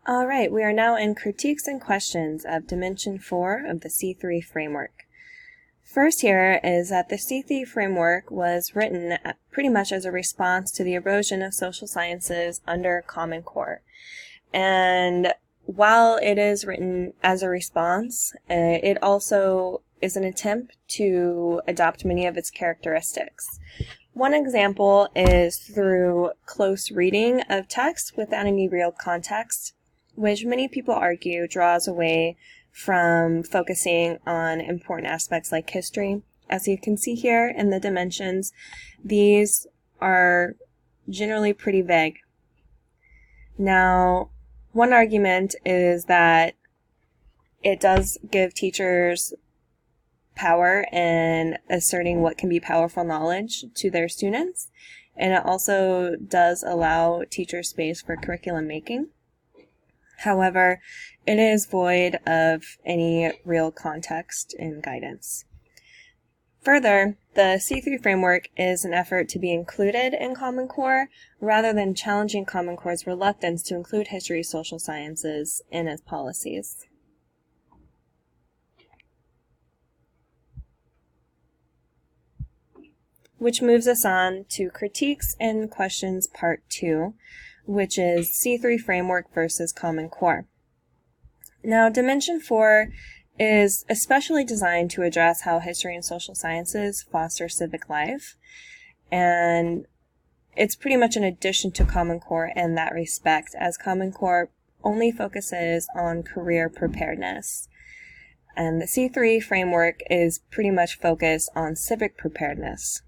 All right, we are now in critiques and questions of Dimension 4 of the C3 framework. First here is that the C3 framework was written pretty much as a response to the erosion of social sciences under Common Core. And while it is written as a response, it also is an attempt to adopt many of its characteristics. One example is through close reading of text without any real context, which many people argue draws away from focusing on important aspects like history. As you can see here in the dimensions, these are generally pretty vague. Now, one argument is that it does give teachers power in asserting what can be powerful knowledge to their students, and it also does allow teachers space for curriculum making. However, it is void of any real context and guidance. Further, the C3 framework is an effort to be included in Common Core rather than challenging Common Core's reluctance to include history, social sciences in its policies. Which moves us on to critiques and questions part 2, which is C3 framework versus Common Core. Now, Dimension 4 is especially designed to address how history and social sciences foster civic life, and it's pretty much an addition to Common Core in that respect, as Common Core only focuses on career preparedness. And the C3 framework is pretty much focused on civic preparedness.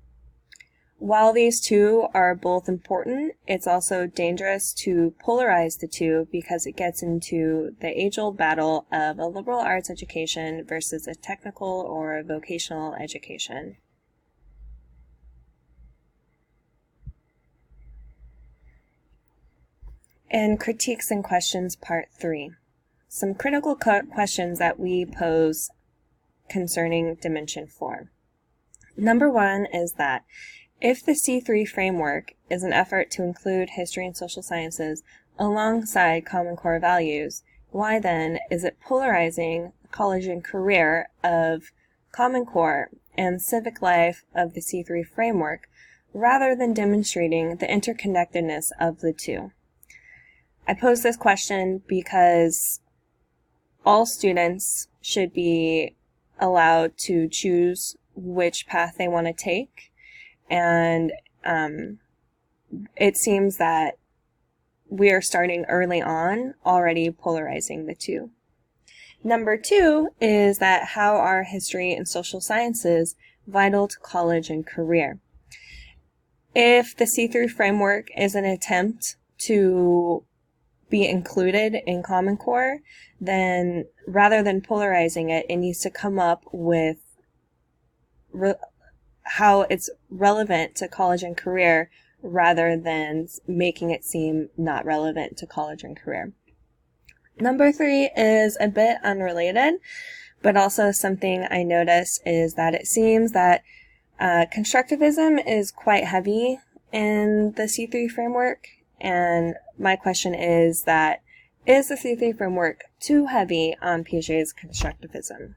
While these two are both important, it's also dangerous to polarize the two because it gets into the age-old battle of a liberal arts education versus a technical or vocational education. And critiques and questions part 3. Some critical questions that we pose concerning Dimension 4. Number 1 is that if the C3 framework is an effort to include history and social sciences alongside Common Core values, why then is it polarizing college and career of Common Core and civic life of the C3 framework rather than demonstrating the interconnectedness of the two? I pose this question because all students should be allowed to choose which path they want to take. And it seems that we are starting early on already polarizing the two. Number 2 is that how are history and social sciences vital to college and career? If the C3 framework is an attempt to be included in Common Core, then rather than polarizing it, it needs to come up with how it's relevant to college and career rather than making it seem not relevant to college and career. Number 3 is a bit unrelated, but also something I noticed is that it seems that constructivism is quite heavy in the C3 framework, and my question is that, is the C3 framework too heavy on Piaget's constructivism?